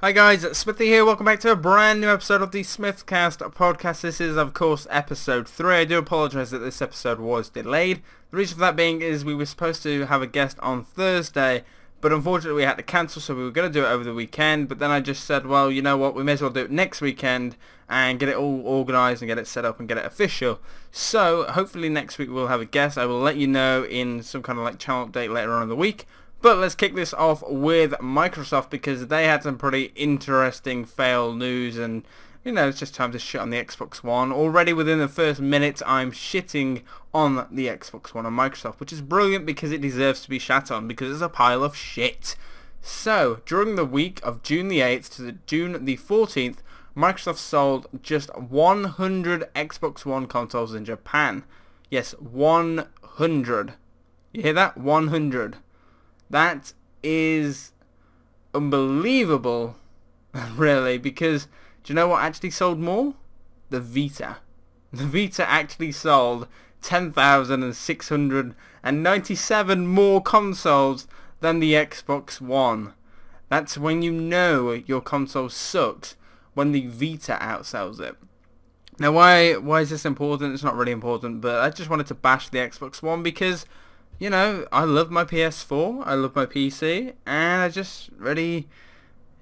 Hi guys, Smithy here. Welcome back to a brand new episode of the SmithCast Podcast. This is, of course, episode 3. I do apologise that this episode was delayed. The reason for that being is we were supposed to have a guest on Thursday, but unfortunately we had to cancel, so we were going to do it over the weekend. But then I just said, well, you know what, we may as well do it next weekend and get it all organised and get it set up and get it official. So hopefully next week we'll have a guest. I will let you know in some kind of like channel update later on in the week. But let's kick this off with Microsoft because they had some pretty interesting fail news, and you know, it's just time to shit on the Xbox One. Already within the first minute I'm shitting on the Xbox One on Microsoft, which is brilliant because it deserves to be shat on because it's a pile of shit. So, during the week of June the 8th to June the 14th, Microsoft sold just 100 Xbox One consoles in Japan. Yes, 100. You hear that? 100. That is unbelievable, really, because do you know what actually sold more? The Vita. The Vita actually sold 10,697 more consoles than the Xbox One. That's when you know your console sucks, when the Vita outsells it. Now, why is this important? It's not really important, but I just wanted to bash the Xbox One because, you know, I love my PS4, I love my PC, and I just really,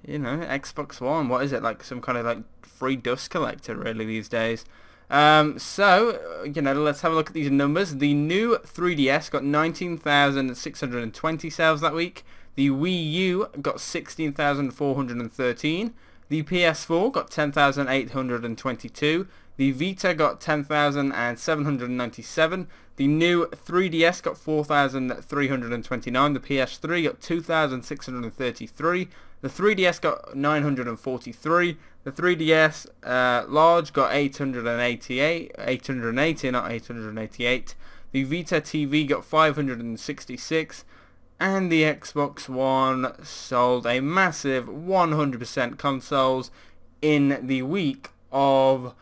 you know, Xbox One, what is it, like some kind of like free dust collector really these days. So, you know, let's have a look at these numbers. The new 3DS got 19,620 sales that week. The Wii U got 16,413. The PS4 got 10,822. The Vita got 10,797. The new 3DS got 4,329. The PS3 got 2,633. The 3DS got 943. The 3DS large got 880, not 888. The Vita TV got 566. And the Xbox One sold a massive 100% consoles in the week of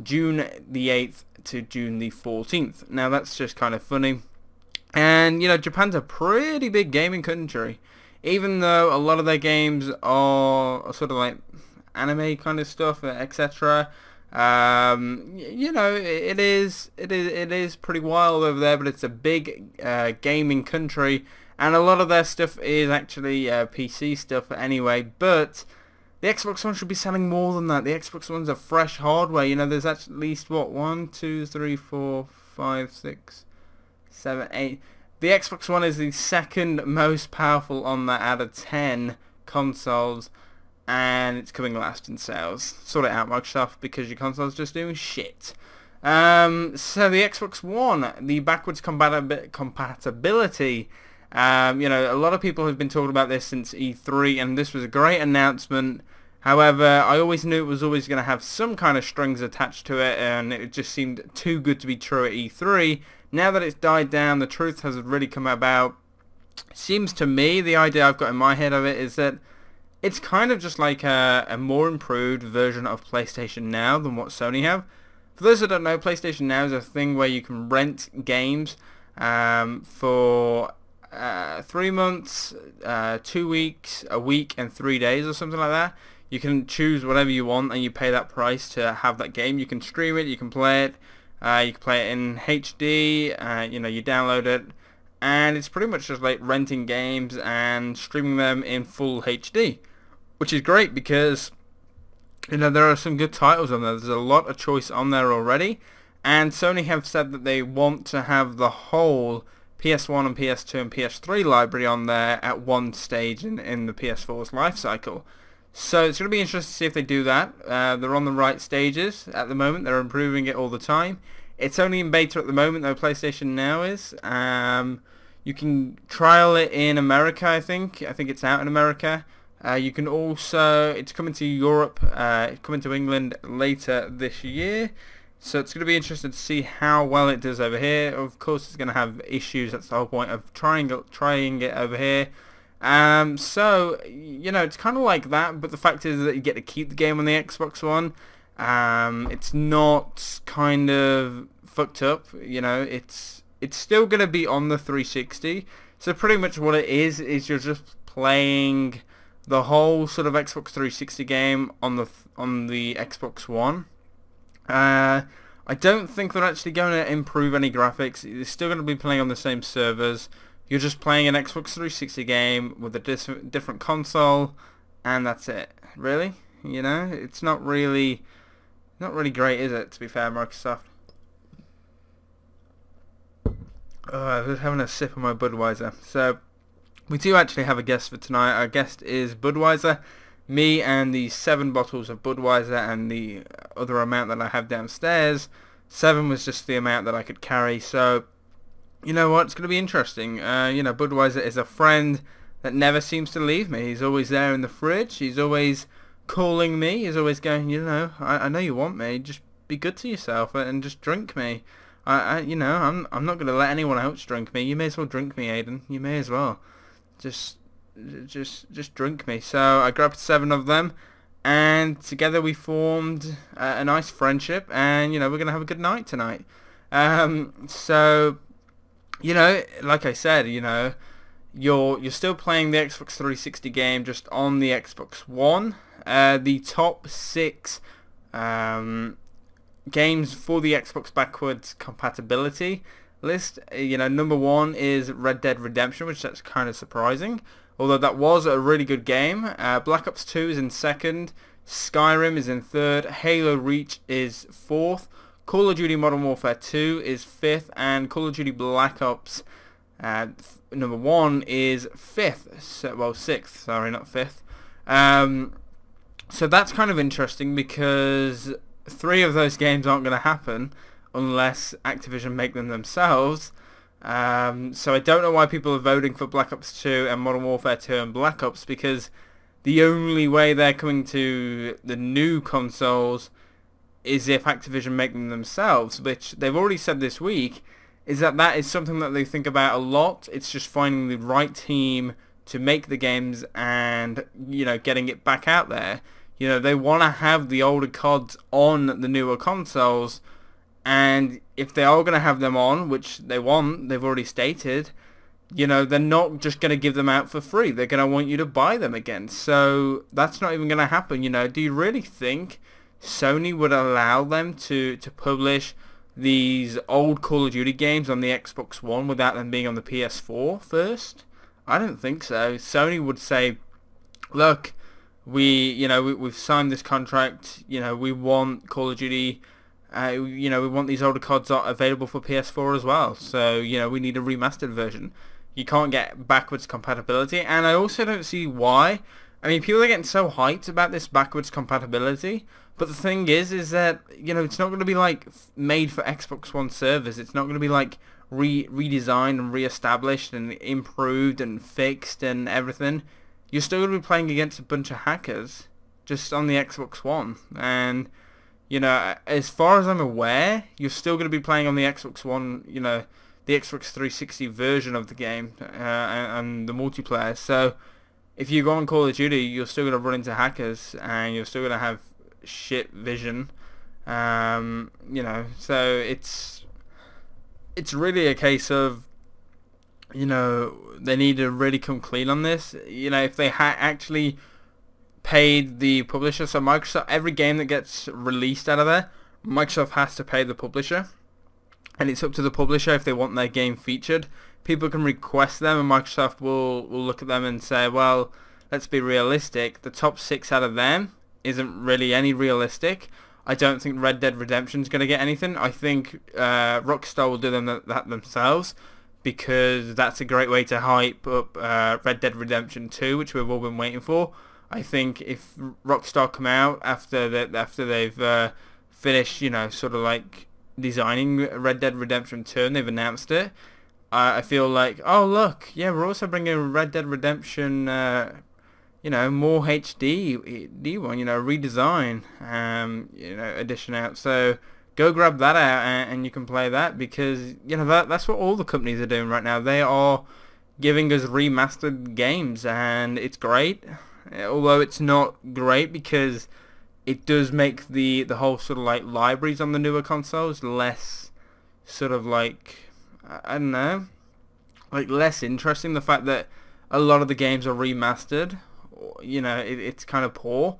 June the 8th to June the 14th. Now that's just kind of funny. And you know, Japan's a pretty big gaming country. Even though a lot of their games are sort of like anime kind of stuff, etc. You know, it is pretty wild over there, but it's a big gaming country, and a lot of their stuff is actually PC stuff anyway. But the Xbox One should be selling more than that. The Xbox One's a fresh hardware. You know, there's at least what 1, 2, 3, 4, 5, 6, 7, 8. The Xbox One is the second most powerful on that out of 10 consoles, and it's coming last in sales. Sort it out, Microsoft, because your console's just doing shit. So the Xbox One, the backwards compatibility. You know, a lot of people have been talking about this since E3, and this was a great announcement. However, I always knew it was always going to have some kind of strings attached to it, and it just seemed too good to be true at E3. Now that it's died down, the truth has really come about. Seems to me, the idea I've got in my head of it is that it's kind of just like a more improved version of PlayStation Now than what Sony have. For those that don't know, PlayStation Now is a thing where you can rent games for 3 months, 2 weeks, a week, and 3 days or something like that. You can choose whatever you want, and you pay that price to have that game. You can stream it, you can play it. You can play it in HD, you know, you download it, and it's pretty much just like renting games and streaming them in full HD, which is great because, you know, there are some good titles on there. There's a lot of choice on there already, and Sony have said that they want to have the whole PS1 and PS2 and PS3 library on there at one stage in the PS4's life cycle. So it's going to be interesting to see if they do that. They're on the right stages at the moment. They're improving it all the time. It's only in beta at the moment, though. PlayStation Now is. You can trial it in America, I think. I think it's out in America. You can also... It's coming to Europe. It's coming to England later this year. So it's going to be interesting to see how well it does over here. Of course, it's going to have issues. That's the whole point of trying it over here. So, you know, it's kind of like that, but the fact is that you get to keep the game on the Xbox One. It's not kind of fucked up, you know, it's still going to be on the 360. So pretty much what it is you're just playing the whole sort of Xbox 360 game on the Xbox One. I don't think they're actually going to improve any graphics. You're still going to be playing on the same servers. You're just playing an Xbox 360 game with a different console, and that's it. Really? You know, it's not really great, is it? To be fair, Microsoft. I was having a sip of my Budweiser. So we do actually have a guest for tonight. Our guest is Budweiser. Me and the 7 bottles of Budweiser and the other amount that I have downstairs. 7 was just the amount that I could carry. So, you know what? It's going to be interesting. You know, Budweiser is a friend that never seems to leave me. He's always there in the fridge. He's always calling me. He's always going, you know, I know you want me. Just be good to yourself and just drink me. You know, I'm not going to let anyone else drink me. You may as well drink me, Aiden. You may as well. Just drink me. So I grabbed 7 of them, and together we formed a nice friendship, and you know, we're gonna have a good night tonight. So you know, like I said, you know, you're still playing the Xbox 360 game just on the Xbox One. The top 6 games for the Xbox backwards compatibility list, you know, number 1 is Red Dead Redemption, which that's kind of surprising, although that was a really good game. Black Ops 2 is in 2nd, Skyrim is in 3rd, Halo Reach is 4th, Call of Duty Modern Warfare 2 is 5th, and Call of Duty Black Ops number 1 is 5th, so, well 6th, sorry, not 5th. So that's kind of interesting because 3 of those games aren't going to happen unless Activision make them themselves. So I don't know why people are voting for Black Ops 2 and Modern Warfare 2 and Black Ops, because the only way they're coming to the new consoles is if Activision make them themselves, which they've already said this week is that is something that they think about a lot. It's just finding the right team to make the games and, you know, getting it back out there. You know, they want to have the older CODs on the newer consoles, and if they are going to have them on, which they want, they've already stated, you know, they're not just going to give them out for free. They're going to want you to buy them again. So that's not even going to happen. You know, do you really think Sony would allow them to publish these old Call of Duty games on the Xbox One without them being on the PS4 first? I don't think so. Sony would say, look, we've signed this contract, you know, we want Call of Duty, you know, we want these older CODs available for PS4 as well. So, you know, we need a remastered version. You can't get backwards compatibility, and I also don't see why. I mean, people are getting so hyped about this backwards compatibility, but the thing is that, you know, it's not going to be like made for Xbox One servers. It's not going to be like redesigned and re-established and improved and fixed and everything. You're still going to be playing against a bunch of hackers just on the Xbox One. And, you know, as far as I'm aware, you're still going to be playing on the Xbox One, you know, the Xbox 360 version of the game and the multiplayer. So if you go on Call of Duty, you're still going to run into hackers and you're still going to have shit vision. You know, so it's really a case of, you know, they need to really come clean on this. You know, if they actually paid the publisher, so Microsoft, every game that gets released out of there, Microsoft has to pay the publisher, and it's up to the publisher if they want their game featured. People can request them, and Microsoft will look at them and say, well, let's be realistic, the top 6 out of them isn't really any realistic. I don't think Red Dead Redemption is going to get anything. I think Rockstar will do that themselves, because that's a great way to hype up Red Dead Redemption 2, which we've all been waiting for. I think if Rockstar come out after they've finished, you know, sort of like designing Red Dead Redemption 2 and they've announced it, I feel like, oh look, yeah, we're also bringing Red Dead Redemption, you know, more HD one, you know, redesign, you know, edition out. So go grab that out and you can play that, because, you know, that's what all the companies are doing right now. They are giving us remastered games, and it's great. Although it's not great because it does make the whole sort of like libraries on the newer consoles less sort of like, I don't know, like less interesting. The fact that a lot of the games are remastered, it's kind of poor.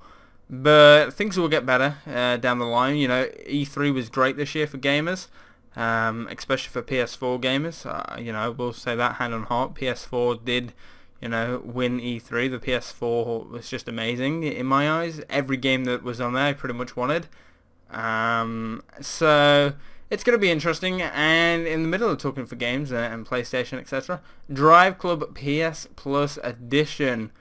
But things will get better down the line. E3 was great this year for gamers, especially for PS4 gamers. We'll say that hand on heart. PS4 did, win E3. The PS4 was just amazing in my eyes. Every game that was on there I pretty much wanted. So it's going to be interesting. And in the middle of talking for games and PlayStation, etc., Drive Club PS Plus Edition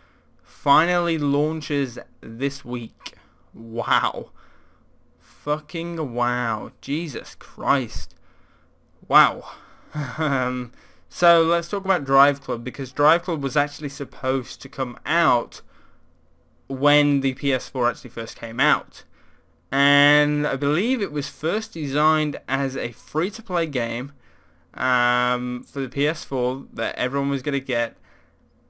finally launches this week. Wow. Fucking wow. Jesus Christ. Wow. So let's talk about Drive Club, because Drive Club was actually supposed to come out when the PS4 actually first came out. And I believe it was first designed as a free-to-play game for the PS4 that everyone was going to get.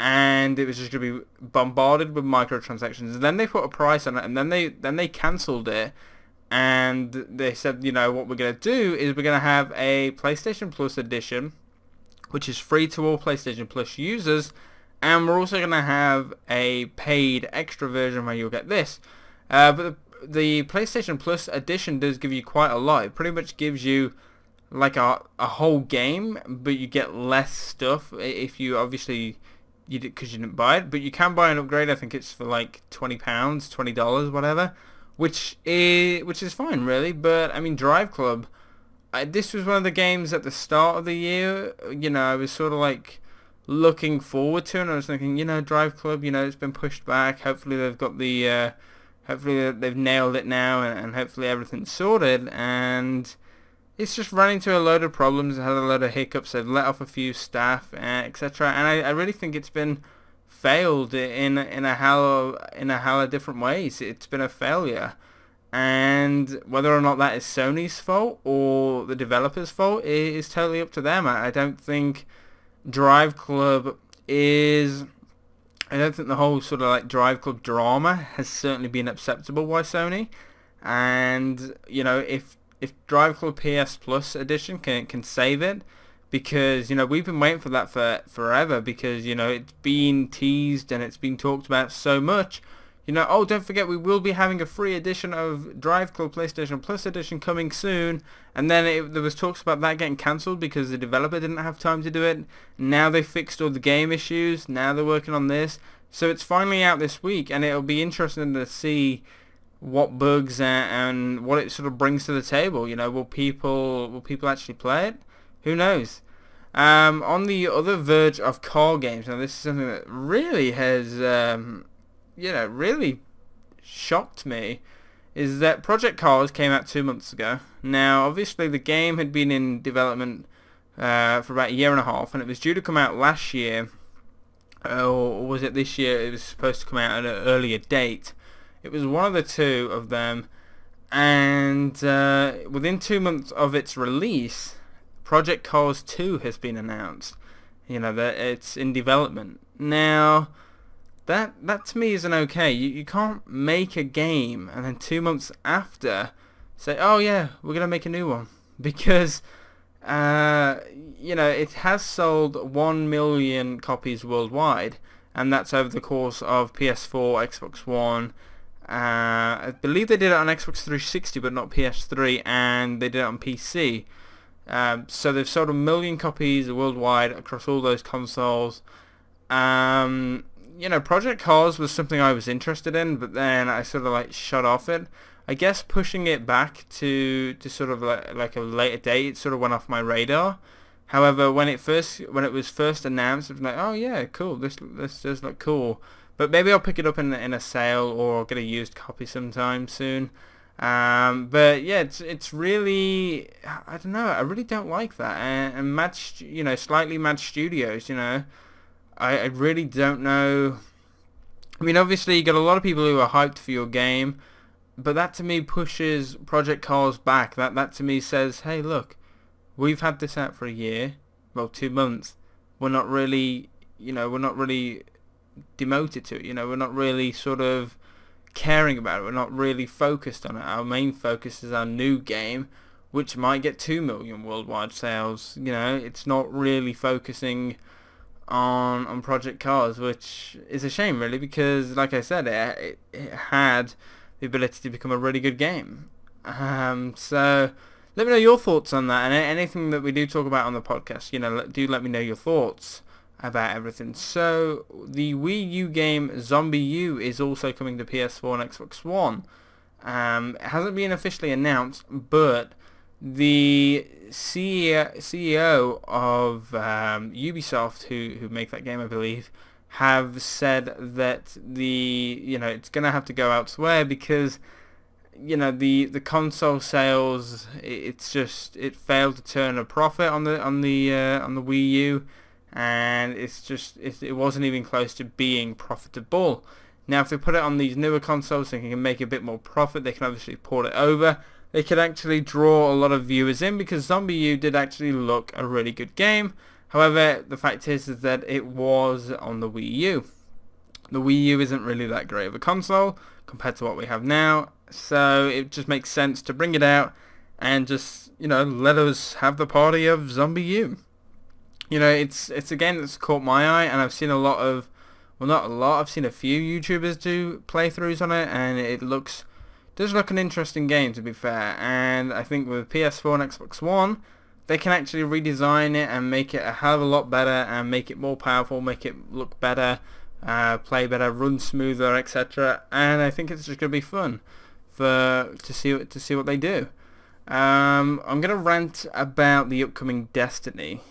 And it was just going to be bombarded with microtransactions. And then they put a price on it, and then they cancelled it. And they said, what we're going to do is we're going to have a PlayStation Plus edition, which is free to all PlayStation Plus users. And we're also going to have a paid extra version where you'll get this. But the PlayStation Plus edition does give you quite a lot. It pretty much gives you like a whole game, but you get less stuff if you obviously... because you didn't buy it, but you can buy an upgrade. I think it's for like £20, $20, whatever, which is fine, really. But I mean, Drive Club, this was one of the games at the start of the year, I was sort of like looking forward to, and I was thinking, Drive Club, it's been pushed back. Hopefully they've got the, hopefully they've nailed it now, and hopefully everything's sorted. And it's just run into a load of problems, had a load of hiccups, they've let off a few staff, etc. And I really think it's been failed in a hell of different ways. It's been a failure. And whether or not that is Sony's fault or the developer's fault is totally up to them. I don't think Drive Club is... I don't think the whole sort of like Drive Club drama has certainly been acceptable by Sony. And, if Drive Club PS Plus edition can save it, because we've been waiting for that for forever, because it's been teased and it's been talked about so much. Oh, don't forget, we will be having a free edition of Drive Club PlayStation Plus edition coming soon. And then there was talks about that getting cancelled because the developer didn't have time to do it. Now they fixed all the game issues. Now they're working on this, so it's finally out this week, and it'll be interesting to see what bugs and what it sort of brings to the table. Will people actually play it? Who knows? On the other verge of car games, now this is something that really has, really shocked me, is that Project Cars came out 2 months ago. Now, obviously, the game had been in development for about a year and a half, and it was due to come out last year, or was it this year? It was supposed to come out at an earlier date. It was one of the two of them, and within 2 months of its release, Project Cars 2 has been announced. That it's in development. Now, that to me isn't okay. You can't make a game and then 2 months after say, oh yeah, we're going to make a new one. Because, it has sold 1 million copies worldwide, and that's over the course of PS4, Xbox One. I believe they did it on Xbox 360 but not PS3, and they did it on PC. So they've sold 1 million copies worldwide across all those consoles. Project Cars was something I was interested in, but then I sort of like shut off it. I guess pushing it back to sort of like a later date, it sort of went off my radar. However, when it was first announced, it was like, oh yeah, cool, this does look cool. But maybe I'll pick it up in a sale, or get a used copy sometime soon. But yeah, it's really, I don't know, I really don't like that. And slightly mad studios, I really don't know. I mean, obviously you got a lot of people who are hyped for your game, but that to me pushes Project Cars back. That to me says, hey, look, we've had this out for a year, well, 2 months. We're not really demoted to it. We're not really sort of caring about it. We're not really focused on it. Our main focus is our new game, which might get 2 million worldwide sales. It's not really focusing on Project Cars, which is a shame really, because like I said, it had the ability to become a really good game. So let me know your thoughts on that, and anything that we do talk about on the podcast, do let me know your thoughts about everything. So the Wii U game Zombie U is also coming to PS4 and Xbox One. It hasn't been officially announced, but the CEO of Ubisoft, who make that game, I believe, have said that it's gonna have to go elsewhere because the console sales, it failed to turn a profit on the Wii U, and it wasn't even close to being profitable. Now if they put it on these newer consoles, they can make a bit more profit. They can obviously port it over. They could actually draw a lot of viewers in, because Zombie U did actually look a really good game. However, the fact is that it was on the Wii U. The Wii U isn't really that great of a console compared to what we have now, so it just makes sense to bring it out and just, let us have the party of Zombie U. It's a game that's caught my eye, and I've seen a lot of, well, not a lot, I've seen a few YouTubers do playthroughs on it, and it does look an interesting game, to be fair. And I think with PS4 and Xbox One, they can actually redesign it and make it a hell of a lot better, and make it more powerful, make it look better, play better, run smoother, etc. And I think it's just going to be fun to see what they do. I'm going to rant about the upcoming Destiny,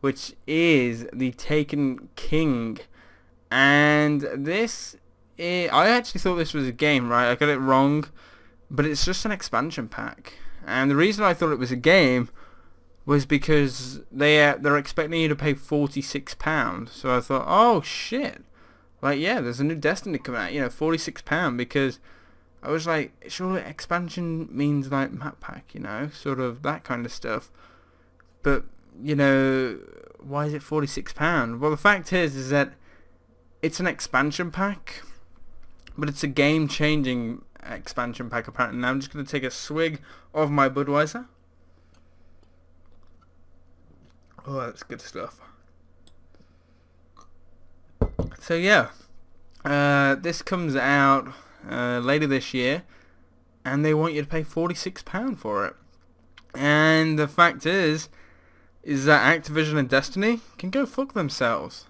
which is the Taken King, and I actually thought this was a game, right? I got it wrong, but it's just an expansion pack. And the reason I thought it was a game was because they're expecting you to pay £46. So I thought, oh shit, there's a new Destiny coming out, £46, because I was like, surely expansion means like map pack, sort of that kind of stuff. But why is it £46? Well, the fact is that it's an expansion pack, but it's a game-changing expansion pack apparently. Now I'm just going to take a swig of my Budweiser. Oh, that's good stuff. So yeah, this comes out later this year, and they want you to pay £46 for it. And the fact is that Activision and Destiny can go fuck themselves.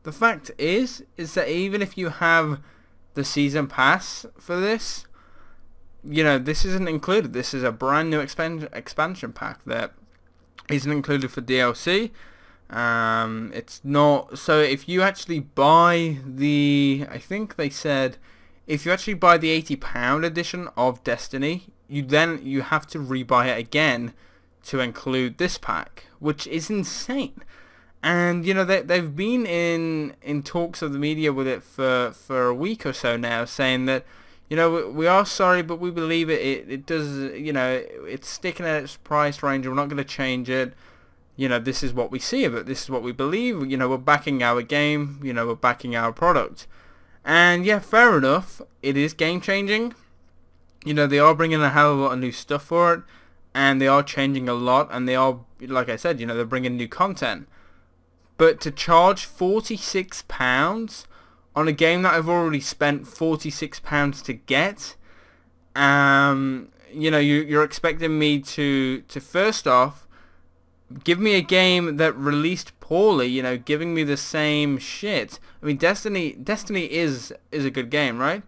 The fact is that even if you have the season pass for this, this isn't included. This is a brand new expansion pack that isn't included for DLC. It's not. So if you actually buy I think they said, if you actually buy the £80 edition of Destiny, you have to rebuy it again to include this pack, which is insane. And they've been in talks of the media with it for a week or so now, saying that we are sorry, but we believe it does, it's sticking at its price range. We're not going to change it. This is what we see of it. This is what we believe. We're backing our game. We're backing our product. And yeah, fair enough. It is game changing. They are bringing a hell of a lot of new stuff for it, and they are changing a lot, and they are, like I said, they're bringing new content. But to charge £46 on a game that I've already spent £46 to get, you're expecting me to first off give me a game that released poorly, giving me the same shit. I mean, Destiny is a good game, right?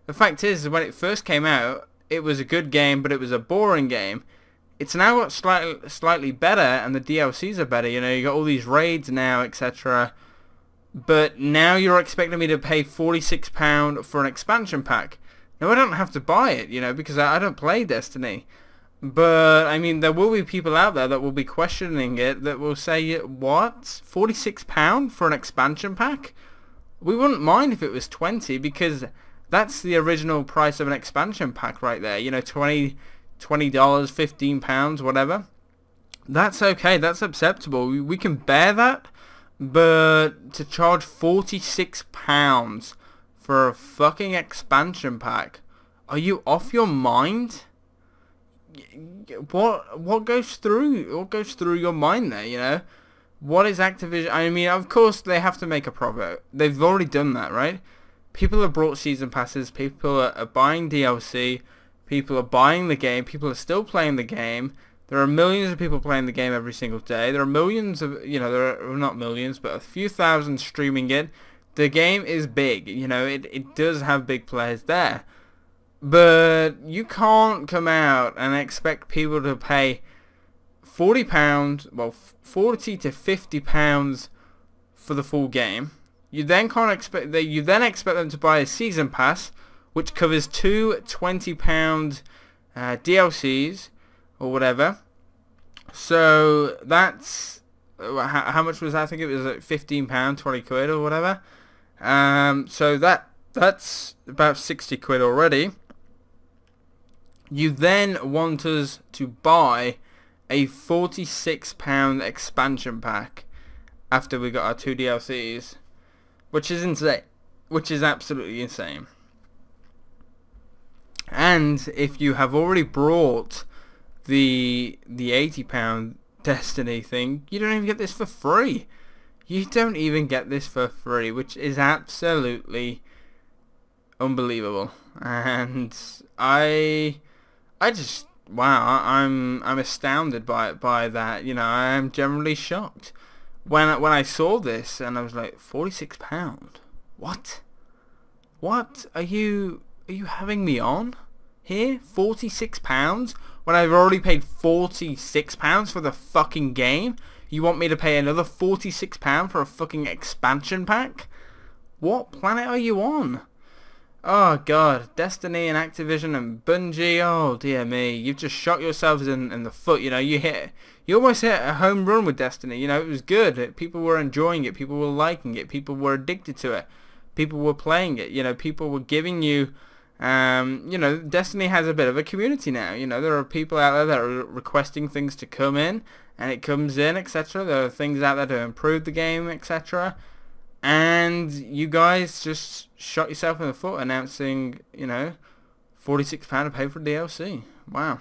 The fact is, when it first came out, it was a good game, but it was a boring game. It's now got slightly better, and the DLCs are better. You got all these raids now, etc. But now you're expecting me to pay £46 for an expansion pack. Now I don't have to buy it, because I don't play Destiny. But I mean, there will be people out there that will be questioning it, that will say, "What? £46 for an expansion pack? We wouldn't mind if it was 20, because that's the original price of an expansion pack right there. $20, £15, whatever. That's okay. That's acceptable. We can bear that. But to charge £46 for a fucking expansion pack, are you off your mind? What goes through your mind there? What is Activision? I mean, of course they have to make a profit. They've already done that, right? People have brought season passes. People are buying DLC. People are buying the game. People are still playing the game. There are millions of people playing the game every single day. There are millions of, there are not millions, but a few thousand streaming it. The game is big. It does have big players there. But you can't come out and expect people to pay £40, well, £40 to £50 for the full game. You then can't expect that. You then expect them to buy a season pass, which covers two £20 DLCs or whatever. So that's how much was that? I think it was like £15, 20 quid or whatever. So that's about 60 quid already. You then want us to buy a £46 expansion pack after we got our two DLCs, which is insane, which is absolutely insane. And if you have already brought the £80 Destiny thing, you don't even get this for free. You don't even get this for free, which is absolutely unbelievable. And I just, wow, I'm astounded by that. I am generally shocked when I saw this, and I was like, £46. What are you having me on here? £46 when I've already paid £46 for the fucking game. You want me to pay another £46 for a fucking expansion pack? What planet are you on? Oh god, Destiny and Activision and Bungie, oh dear me, you've just shot yourselves in the foot. You almost hit a home run with Destiny. It was good. People were enjoying it. People were liking it. People were addicted to it. People were playing it. People were giving you, Destiny has a bit of a community now. There are people out there that are requesting things to come in, and it comes in, etc. There are things out there to improve the game, etc. And you guys just shot yourself in the foot announcing, £46 to pay for DLC. Wow.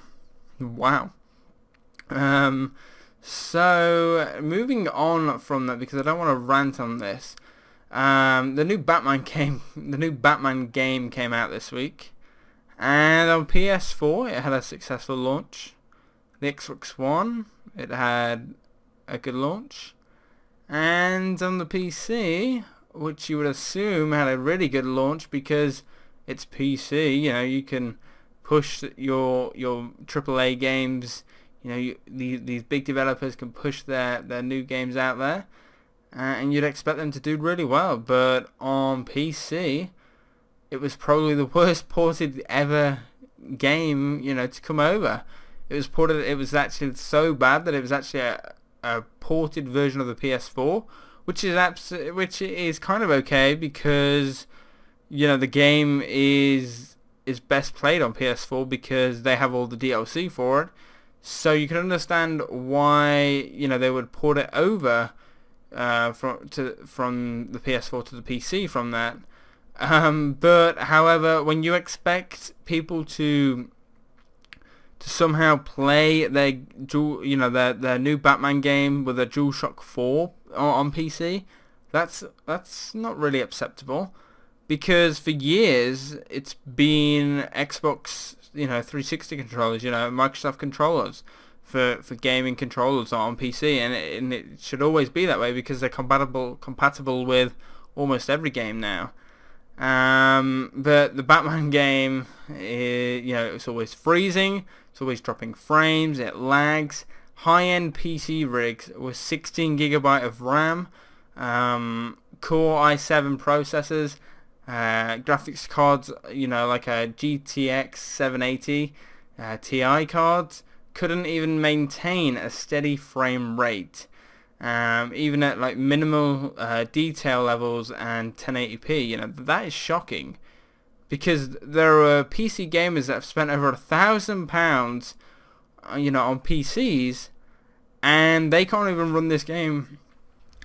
So moving on from that, because I don't want to rant on this. The new Batman game came out this week, and on PS4 it had a successful launch. The Xbox One, it had a good launch. And on the PC, which you would assume had a really good launch because it's PC, you can push your AAA games, these big developers can push their new games out there, and you'd expect them to do really well. But on PC, it was probably the worst ported ever game, to come over. It was actually so bad that it was actually a ported version of the PS4, which is kind of okay because the game is best played on PS4 because they have all the DLC for it. So you can understand why they would port it over from the PS4 to the PC from that. But however, when you expect people to somehow play their new Batman game with a DualShock 4 on PC, that's not really acceptable, because for years it's been Xbox 360 controllers, Microsoft controllers for gaming controllers on PC, and it should always be that way because they're compatible with almost every game now. But the Batman game, it's always freezing. It's always dropping frames, it lags. High-end PC rigs with 16GB of RAM, Core i7 processors, graphics cards, like a GTX 780 Ti cards, couldn't even maintain a steady frame rate, even at like minimal detail levels and 1080p. That is shocking. Because there are PC gamers that have spent over £1,000, on PCs, and they can't even run this game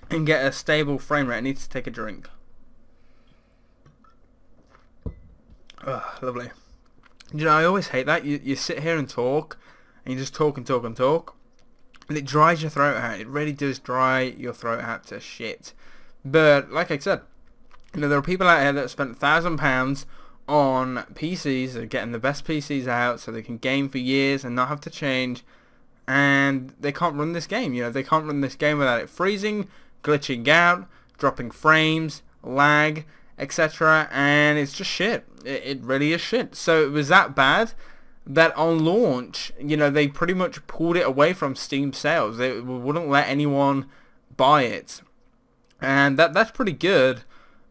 and get a stable frame rate. I need to take a drink. Lovely. I always hate that. You sit here and talk, and you just talk and talk and talk. and it dries your throat out. It really does dry your throat out to shit. But like I said, there are people out here that have spent £1,000 on PCs, they're getting the best PCs out so they can game for years and not have to change, and they can't run this game. They can't run this game without it freezing, glitching out, dropping frames, lag, etc., and it's just shit. It really is shit. So it was that bad that on launch, they pretty much pulled it away from Steam sales. They wouldn't let anyone buy it, and that's pretty good.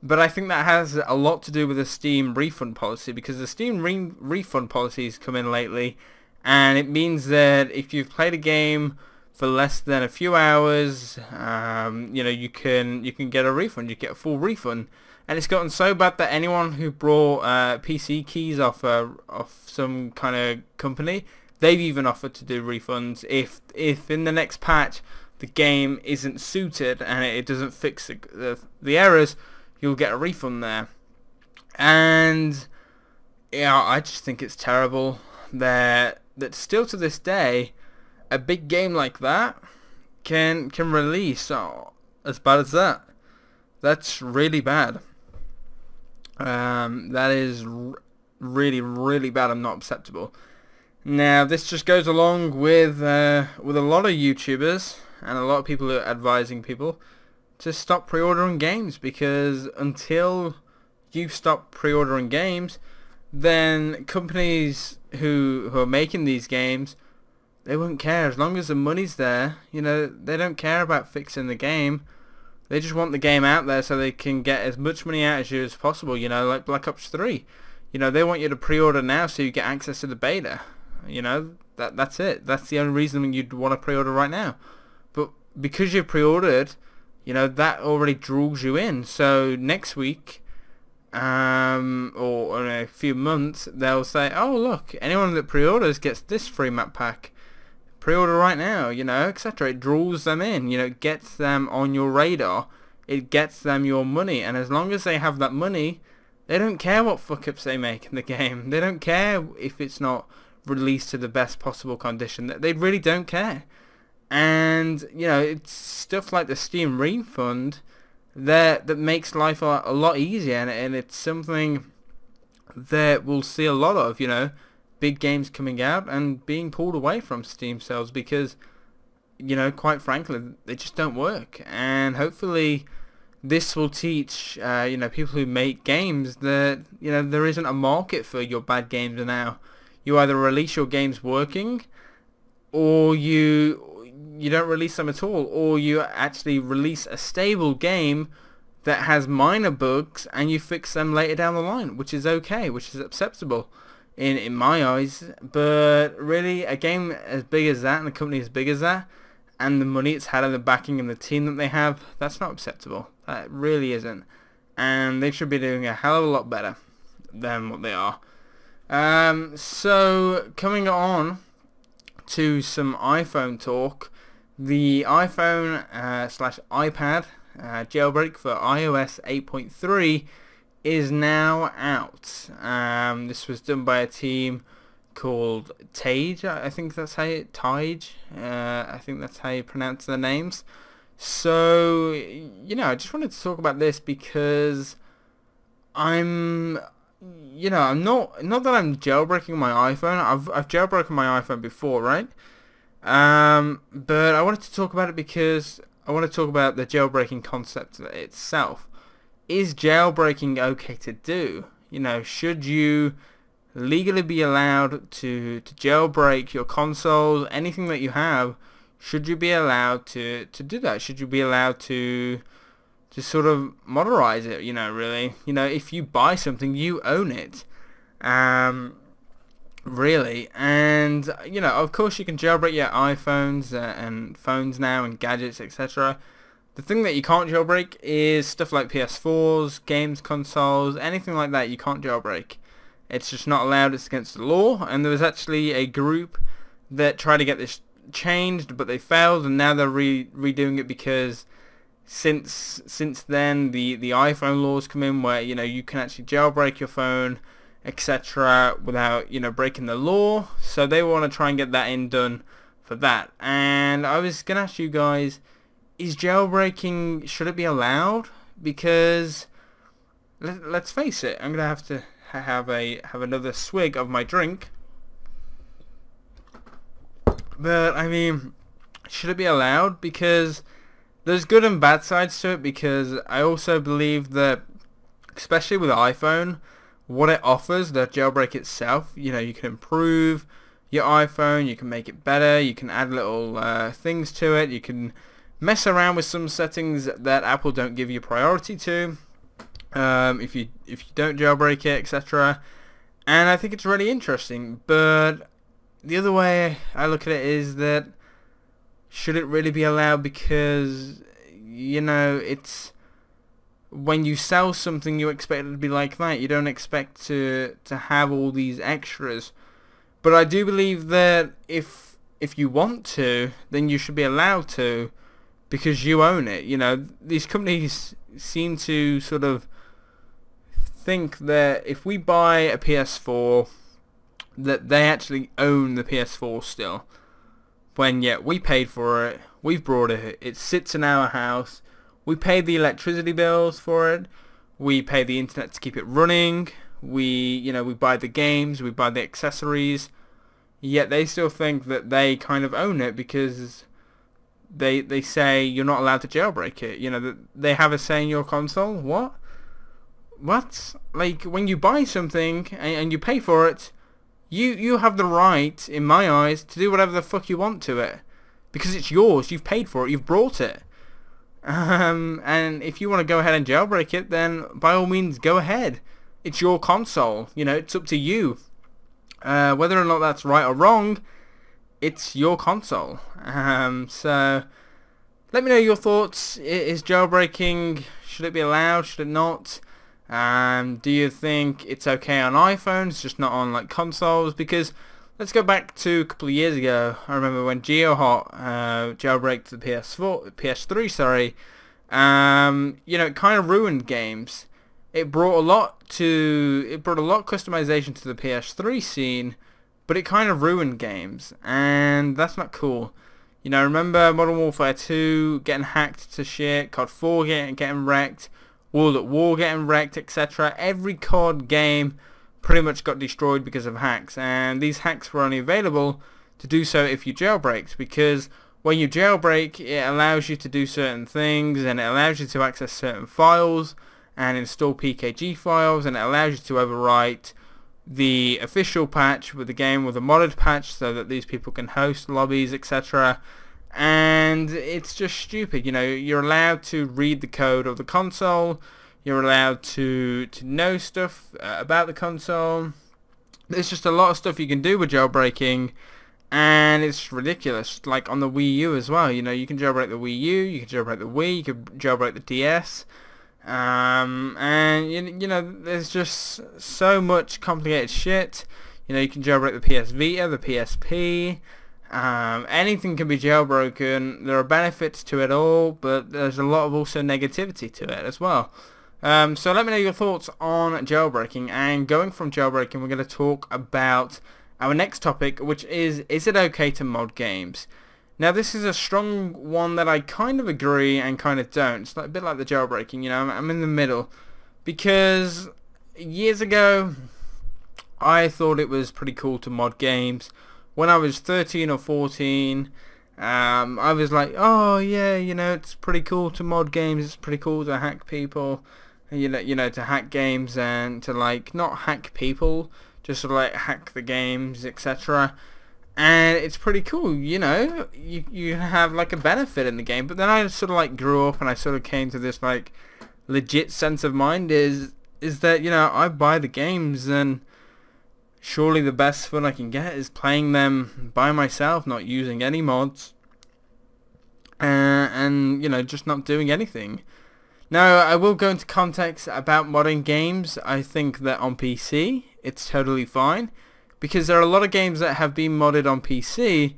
But I think that has a lot to do with the Steam refund policy, because the Steam refund policy has come in lately, and it means that if you've played a game for less than a few hours, you can get a refund. You get a full refund, and it's gotten so bad that anyone who brought PC keys off some kind of company, they've even offered to do refunds if in the next patch the game isn't suited and it doesn't fix the errors. You'll get a refund there. And yeah, I just think it's terrible that still to this day a big game like that can release as bad as that. That's really bad. That is really, really bad and not acceptable. Now, this just goes along with a lot of YouTubers and a lot of people who are advising people to stop pre-ordering games, because until you stop pre-ordering games, then companies who are making these games, they won't care. As long as the money's there, they don't care about fixing the game. They just want the game out there so they can get as much money out of you as possible, like Black Ops 3. They want you to pre-order now so you get access to the beta. That's it. That's the only reason you'd want to pre-order right now. But because you've pre-ordered, that already draws you in. So next week, or in a few months, they'll say, oh look, anyone that pre-orders gets this free map pack. Pre-order right now, etc. It draws them in, it gets them on your radar. It gets them your money. And as long as they have that money, they don't care what fuck-ups they make in the game. They don't care if it's not released to the best possible condition. They really don't care. And it's stuff like the Steam refund that makes life a lot easier, and it's something that we'll see a lot of, big games coming out and being pulled away from Steam sales because, quite frankly, they just don't work. And hopefully this will teach people who make games that there isn't a market for your bad games now. You either release your games working, or you don't release them at all, or you actually release a stable game that has minor bugs and you fix them later down the line, which is okay, which is acceptable in my eyes. But really, a game as big as that and a company as big as that and the money it's had and the backing and the team that they have, that's not acceptable. That really isn't. And they should be doing a hell of a lot better than what they are. So coming on to some iPhone talk, the iPhone / iPad jailbreak for iOS 8.3 is now out. This was done by a team called Tage. I think that's how I think that's how you pronounce their names. So I just wanted to talk about this because I'm not that I'm jailbreaking my iPhone. I've jailbroken my iPhone before, right? But I wanted to talk about it because I want to talk about the jailbreaking concept itself. Is jailbreaking okay to do? Should you legally be allowed to jailbreak your consoles, anything that you have? Should you be allowed to do that? Should you be allowed to sort of moderize it? Really, if you buy something, you own it. Really, and of course you can jailbreak your iPhones and phones now and gadgets, etc. The thing that you can't jailbreak is stuff like PS4s, games consoles, anything like that. You can't jailbreak. It's just not allowed. It's against the law. And there was actually a group that tried to get this changed, but they failed, and now they're redoing it because since then the iPhone laws come in where you can actually jailbreak your phone, etc., without breaking the law. So they want to try and get that done for that. And I was gonna ask you guys, is jailbreaking, should it be allowed? Because let's face it, I'm gonna have to have another swig of my drink. But I mean, should it be allowed? Because there's good and bad sides to it, because I also believe that, especially with iPhone, what it offers, the jailbreak itself, you can improve your iPhone, you can make it better, you can add little things to it, you can mess around with some settings that Apple don't give you priority to if you don't jailbreak it, etc. And I think it's really interesting. But the other way I look at it is that, should it really be allowed? Because it's, when you sell something, you expect it to be like that. You don't expect to have all these extras. But I do believe that if you want to, then you should be allowed to, because you own it. These companies seem to sort of think that if we buy a PS4, that they actually own the PS4 still. When yet we paid for it, we've brought it, it sits in our house, we pay the electricity bills for it, we pay the internet to keep it running, we buy the games, we buy the accessories, yet they still think that they kind of own it, because they say you're not allowed to jailbreak it. That they have a say in your console. What? Like, when you buy something and you pay for it, you have the right, in my eyes, to do whatever the fuck you want to it, because it's yours. You've paid for it. You've brought it. And if you want to go ahead and jailbreak it, then by all means go ahead. It's your console. It's up to you. Whether or not that's right or wrong, it's your console. So let me know your thoughts. Is jailbreaking, should it be allowed? Should it not? Do you think it's okay on iPhones, just not on consoles? Because let's go back to a couple of years ago. I remember when GeoHot jailbreaked the PS3. Sorry, it kind of ruined games. It brought a lot of customization to the PS3 scene, but it kind of ruined games, and that's not cool. Remember Modern Warfare 2 getting hacked to shit, COD 4 getting wrecked, World at War getting wrecked, etc. Every COD game pretty much got destroyed because of hacks, and these hacks were only available to do so if you jailbreaked, because when you jailbreak, it allows you to do certain things, and it allows you to access certain files and install PKG files, and it allows you to overwrite the official patch with the game with a modded patch, so that these people can host lobbies, etc. And it's just stupid. You're allowed to read the code of the console, you're allowed to know stuff about the console. There's just a lot of stuff you can do with jailbreaking, and it's ridiculous. Like on the Wii U as well, you can jailbreak the Wii U, you can jailbreak the Wii, you can jailbreak the DS, and there's just so much complicated shit. You can jailbreak the PS Vita, the PSP. Anything can be jailbroken. There are benefits to it all, but there's a lot of also negativity to it as well. So let me know your thoughts on jailbreaking. And going from jailbreaking, we're going to talk about our next topic, which is it okay to mod games? Now, this is a strong one that I kind of agree and kind of don't. It's a bit like the jailbreaking, I'm in the middle. Because years ago, I thought it was pretty cool to mod games. When I was 13 or 14, I was like, oh yeah, it's pretty cool to mod games, it's pretty cool to hack people, to hack games, and to not hack people, just sort of hack the games, etc. And it's pretty cool, you have a benefit in the game. But then I sort of grew up, and I sort of came to this legit sense of mind is that, I buy the games, and surely the best fun I can get is playing them by myself, not using any mods, and just not doing anything. Now, I will go into context about modding games. I think that on PC it's totally fine, because there are a lot of games that have been modded on PC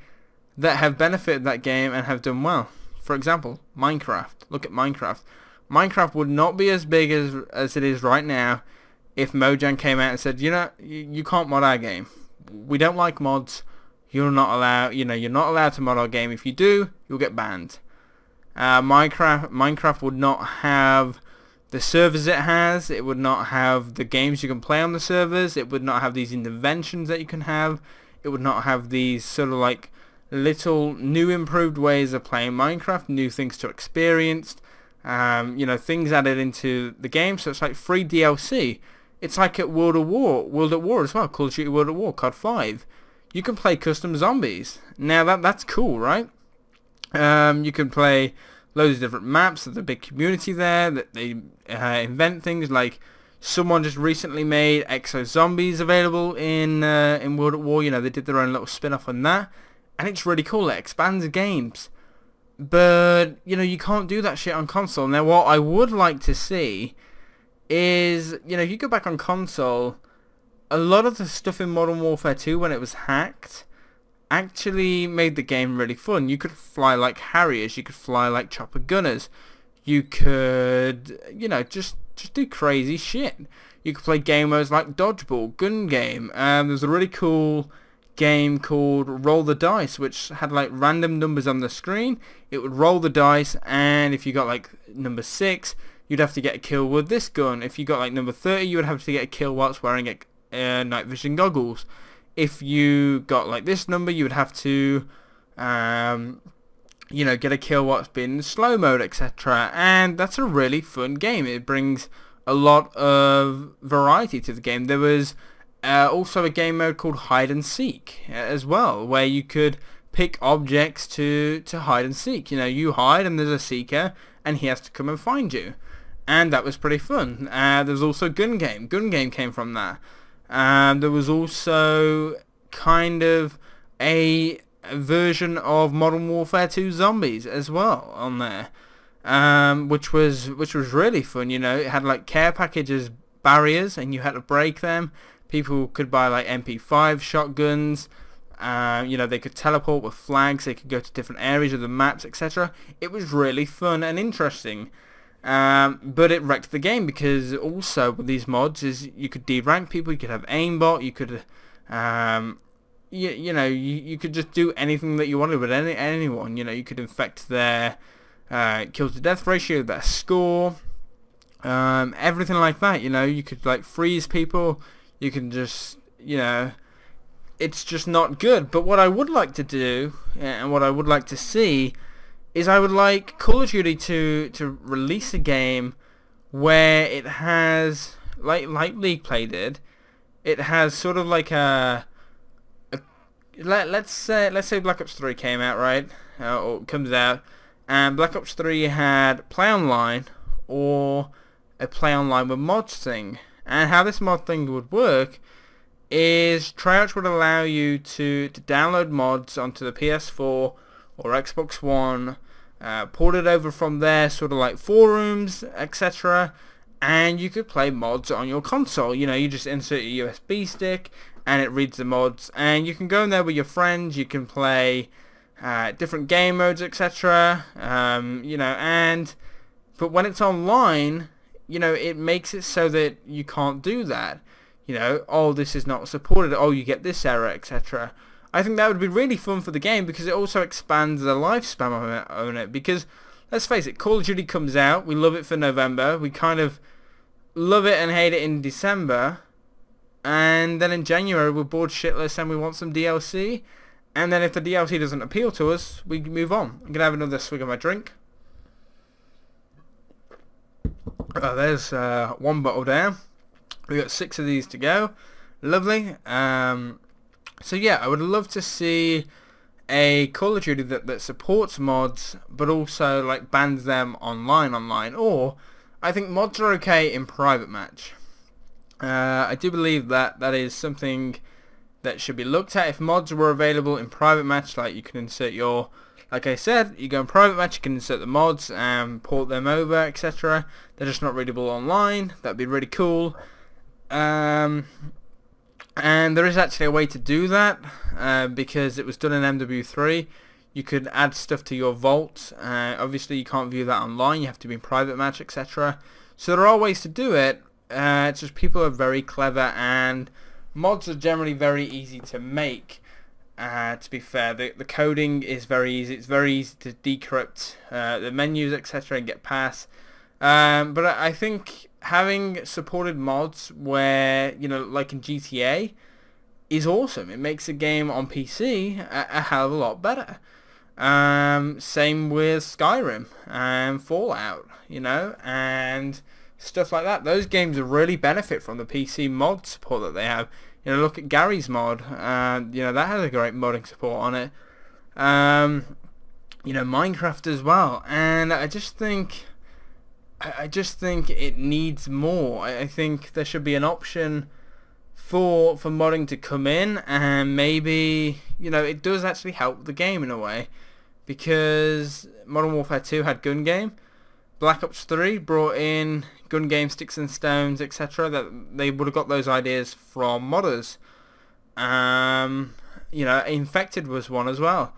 that have benefited that game and have done well. For example, Minecraft. Look at Minecraft. Minecraft would not be as big as it is right now if Mojang came out and said, you can't mod our game. We don't like mods. you're not allowed to mod our game. If you do, you'll get banned. Minecraft would not have the servers it has. It would not have the games you can play on the servers. It would not have these inventions that you can have. It would not have these sort of like little new improved ways of playing Minecraft, new things to experience, things added into the game. So it's like free DLC. It's like at World at War as well, Call of Duty World at War, COD 5. You can play custom zombies. Now that's cool, right? You can play loads of different maps. There's a big community there that they invent things like someone just recently made Exo Zombies available in World at War. They did their own little spin-off on that, and it's really cool. It expands games, but you can't do that shit on console. Now, what I would like to see is you go back on console, a lot of the stuff in Modern Warfare 2 when it was hacked actually made the game really fun. You could fly like Harriers, you could fly like chopper gunners, you could just do crazy shit. You could play game modes like Dodgeball, Gun Game. There's a really cool game called Roll the Dice, which had like random numbers on the screen. It would roll the dice, and if you got like number 6, you'd have to get a kill with this gun. If you got like number 30, you would have to get a kill whilst wearing night vision goggles. If you got like this number, you would have to get a kill whilst being in slow mode, etc. And that's a really fun game. It brings a lot of variety to the game. There was also a game mode called Hide and Seek as well, where you could pick objects to hide and seek. You hide and there's a seeker and he has to come and find you. And that was pretty fun. There's also Gun Game. Gun Game came from that. There was also kind of a version of Modern Warfare 2 Zombies as well on there, which was really fun. It had like care packages barriers, and you had to break them. People could buy like MP5 shotguns. They could teleport with flags. They could go to different areas of the maps, etc. It was really fun and interesting. But it wrecked the game because also with these mods is you could derank people, you could have aimbot, you could you could just do anything that you wanted with anyone. You could infect their kill to death ratio, their score, everything like that. You could like freeze people. You can just it's just not good. But what I would like to do and what I would like to see is I would like Call of Duty to release a game where it has, like League Play did, it has sort of like let's say Black Ops 3 came out, right, or comes out, and Black Ops 3 had Play Online or a Play Online with mods thing. And how this mod thing would work is Tryouts would allow you to download mods onto the PS4 or Xbox One, port it over from there, sort of like forums, etc. And you could play mods on your console. You just insert your USB stick and it reads the mods, and you can go in there with your friends. You can play different game modes, etc. But when it's online, it makes it so that you can't do that. Oh, this is not supported. Oh, you get this error, etc. I think that would be really fun for the game because it also expands the lifespan on it. Because, let's face it, Call of Duty comes out, we love it for November, we kind of love it and hate it in December, and then in January we're bored shitless and we want some DLC, and then if the DLC doesn't appeal to us, we move on. I'm going to have another swig of my drink. There's one bottle down. We got 6 of these to go. Lovely. So yeah, I would love to see a Call of Duty that supports mods, but also like bans them online. Or I think mods are okay in private match. I do believe that is something that should be looked at. If mods were available in private match, like you can insert your, like I said, you go in private match, you can insert the mods and port them over, etc. They're just not readable online. That'd be really cool. And there is actually a way to do that, because it was done in MW3. You could add stuff to your vault. Obviously you can't view that online, you have to be in private match, etc. So there are ways to do it. It's just people are very clever, and mods are generally very easy to make. To be fair, the coding is very easy. It's very easy to decrypt the menus, etc., and get past. But I think having supported mods where, like in GTA, is awesome. It makes the game on PC a hell of a lot better. Same with Skyrim and Fallout, and stuff like that. Those games really benefit from the PC mod support that they have. Look at Gary's mod. That has a great modding support on it. Minecraft as well. And I just think it needs more. I think there should be an option for modding to come in, and maybe it does actually help the game in a way, because Modern Warfare 2 had gun game. Black Ops 3 brought in gun game, sticks and stones, etc. That they would have got those ideas from modders. Infected was one as well,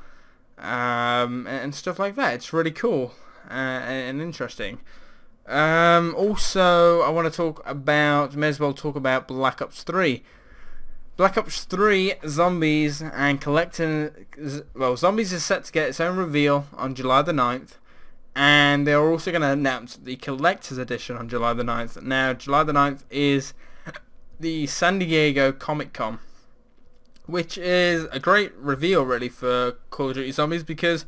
and stuff like that. It's really cool and interesting. Also, I want to may as well talk about Black Ops 3. Black Ops 3 Zombies and Zombies is set to get its own reveal on July the 9th. And they're also going to announce the Collector's Edition on July the 9th. Now, July the 9th is the San Diego Comic-Con, which is a great reveal, really, for Call of Duty Zombies, because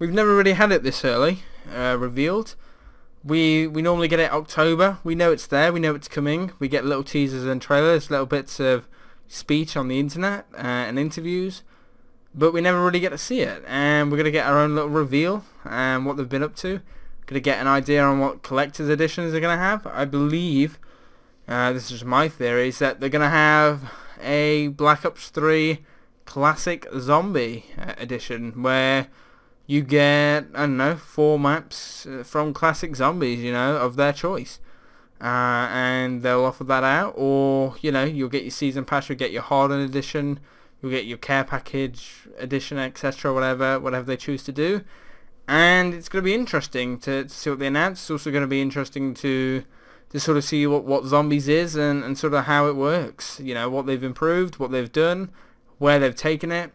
we've never really had it this early revealed. We normally get it October. We know it's there. We know it's coming. We get little teasers and trailers, little bits of speech on the internet and interviews. But we never really get to see it, and we're going to get our own little reveal and what they've been up to. Going to get an idea on what collector's editions they're going to have. I believe, this is just my theory, is that they're going to have a Black Ops 3 Classic Zombie edition, where you get, 4 maps from Classic Zombies, of their choice. And they'll offer that out, or, you'll get your Season Pass, you'll get your Hardened Edition, you'll get your Care Package Edition, etc., whatever they choose to do. And it's going to be interesting to see what they announce. It's also going to be interesting to sort of see what Zombies is and sort of how it works. What they've improved, what they've done, where they've taken it,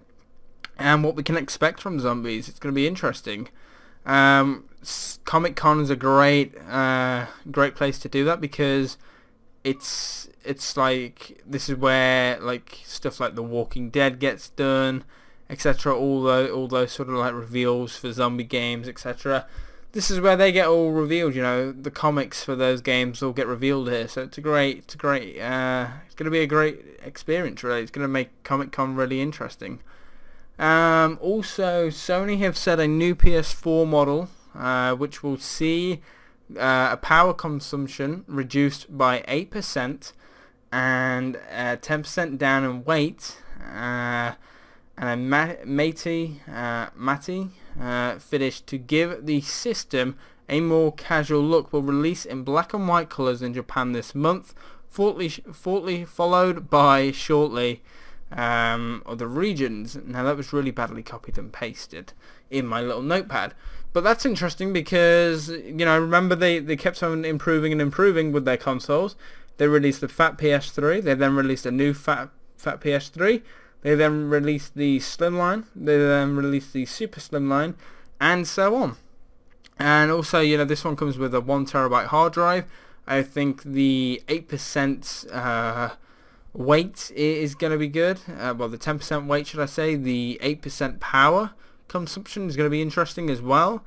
and what we can expect from Zombies. It's going to be interesting. Comic-Con is a great place to do that, because it's like, this is where like stuff like The Walking Dead gets done, etc. All those sort of like reveals for zombie games, etc. This is where they get all revealed. The comics for those games all get revealed here. So it's going to be a great experience. Really, it's going to make Comic-Con really interesting. Also, Sony have said a new PS4 model, which will see a power consumption reduced by 8%, and 10% down in weight, and a matte finish to give the system a more casual look. Will release in black and white colours in Japan this month, followed by shortly other regions. Now, that was really badly copied and pasted in my little notepad, but that's interesting because remember they kept on improving with their consoles. They released the fat PS3, they then released a new fat PS3, they then released the Slimline, they then released the Super Slimline, and so on. And also, this one comes with a 1TB hard drive. I think the 8% weight is going to be good. Well, the 10% weight, should I say. The 8% power consumption is going to be interesting as well.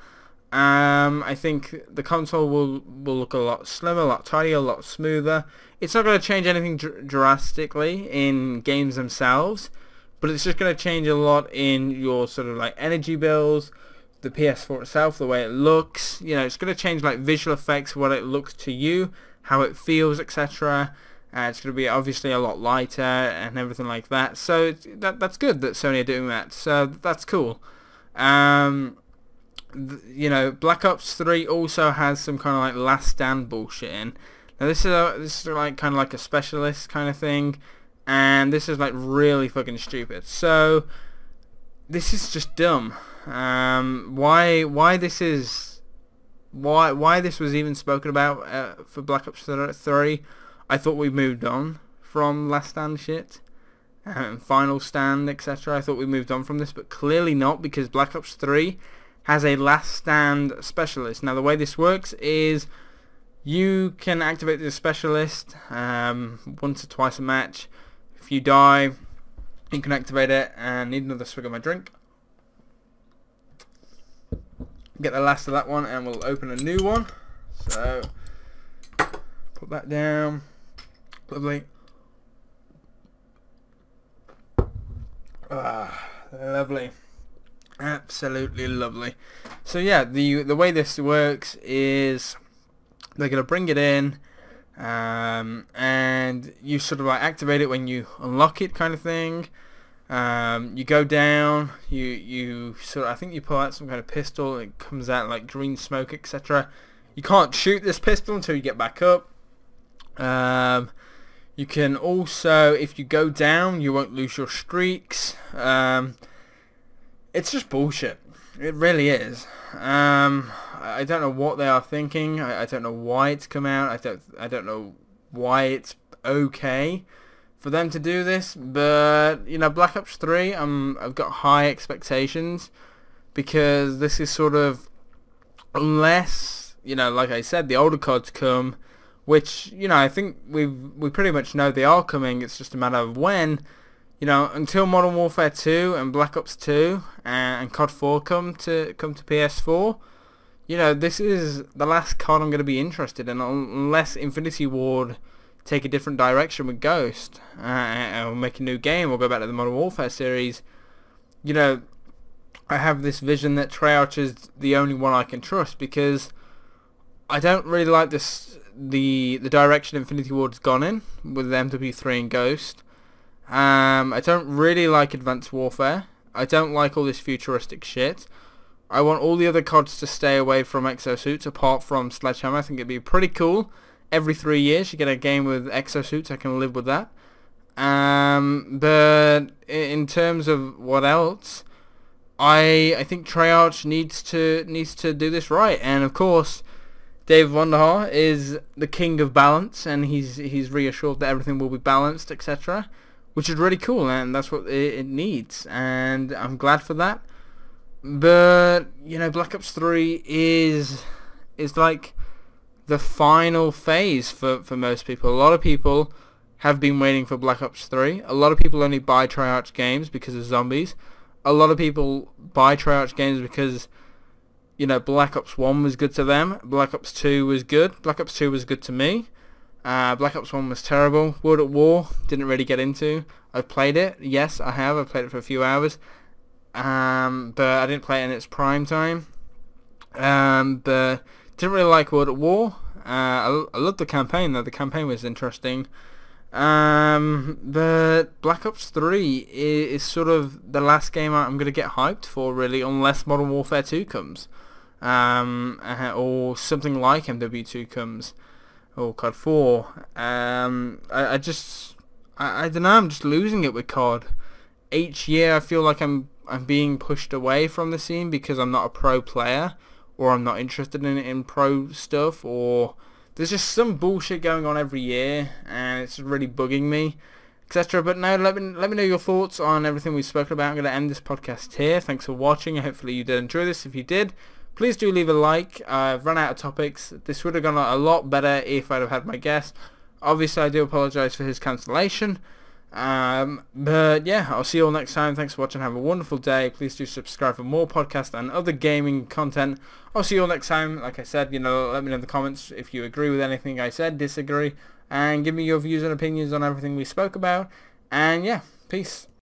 I think the console will look a lot slimmer, a lot tidier, a lot smoother. It's not going to change anything drastically in games themselves, but it's just going to change a lot in your sort of like energy bills, the PS4 itself, the way it looks. It's going to change like visual effects, what it looks to you, how it feels, etc. It's going to be obviously a lot lighter and everything like that. So that's good that Sony are doing that. So that's cool. Black Ops 3 also has some kind of like Last Stand bullshit in. Now this is like kind of like a specialist kind of thing, and this is like really fucking stupid. So this is just dumb. Why this was even spoken about for Black Ops 3? I thought we moved on from Last Stand shit. final stand, etc. I thought we moved on from this, but clearly not, because Black Ops 3 has a last stand specialist. Now the way this works is you can activate the specialist once or twice a match. If you die, you can activate it. And need another swig of my drink. Get the last of that one and we'll open a new one. So put that down. Lovely. Lovely. Absolutely lovely. So yeah, the way this works is they're going to bring it in, and you sort of like activate it when you unlock it, kind of thing. You go down, you sort of, I think you pull out some kind of pistol, it comes out like green smoke, etc. You can't shoot this pistol until you get back up. You can also, if you go down, you won't lose your streaks. It's just bullshit. It really is. I don't know what they are thinking. I don't know why it's come out. I don't know why it's okay for them to do this. But you know, Black Ops 3, I've got high expectations, because this is sort of, unless, you know, like I said, the older CODs come, which, you know, I think we pretty much know they are coming. It's just a matter of when. You know, until Modern Warfare 2 and Black Ops 2 and COD 4 come to PS4, you know, this is the last COD I'm going to be interested in, unless Infinity Ward take a different direction with Ghost, or make a new game, or go back to the Modern Warfare series. You know, I have this vision that Treyarch is the only one I can trust, because I don't really like the direction Infinity Ward's gone in with MW3 and Ghost. I don't really like Advanced Warfare. I don't like all this futuristic shit. I want all the other CODs to stay away from exosuits, apart from Sledgehammer. I think it'd be pretty cool. Every 3 years you get a game with exosuits. I can live with that. But in terms of what else, I think Treyarch needs to do this right. And of course, Dave Vonderhaar is the king of balance, and he's reassured that everything will be balanced, etc., which is really cool, and that's what it needs, and I'm glad for that. But you know, Black Ops 3 is like the final phase for most people. A lot of people have been waiting for Black Ops 3. A lot of people only buy Treyarch games because of zombies. A lot of people buy Treyarch games because, you know, Black Ops 1 was good to them. Black Ops 2 was good. Black Ops 2 was good to me. Black Ops 1 was terrible. World at War, didn't really get into. I've played it. Yes, I have. I've played it for a few hours. But I didn't play it in its prime time. But didn't really like World at War. I loved the campaign, though. The campaign was interesting. But Black Ops 3 is sort of the last game I'm going to get hyped for, really, unless Modern Warfare 2 comes. Or something like MW2 comes. Or COD 4. I don't know, I'm just losing it with COD. Each year I feel like I'm being pushed away from the scene because I'm not a pro player, or I'm not interested in pro stuff, or there's just some bullshit going on every year and it's really bugging me, etc. But no, let me know your thoughts on everything we've spoken about. I'm going to end this podcast here. Thanks for watching. Hopefully you did enjoy this. If you did, please do leave a like. I've run out of topics. This would have gone a lot better if I'd have had my guest. Obviously, I do apologise for his cancellation. But yeah, I'll see you all next time. Thanks for watching. Have a wonderful day. Please do subscribe for more podcasts and other gaming content. I'll see you all next time. Like I said, you know, let me know in the comments if you agree with anything I said, disagree, and give me your views and opinions on everything we spoke about. And yeah, peace.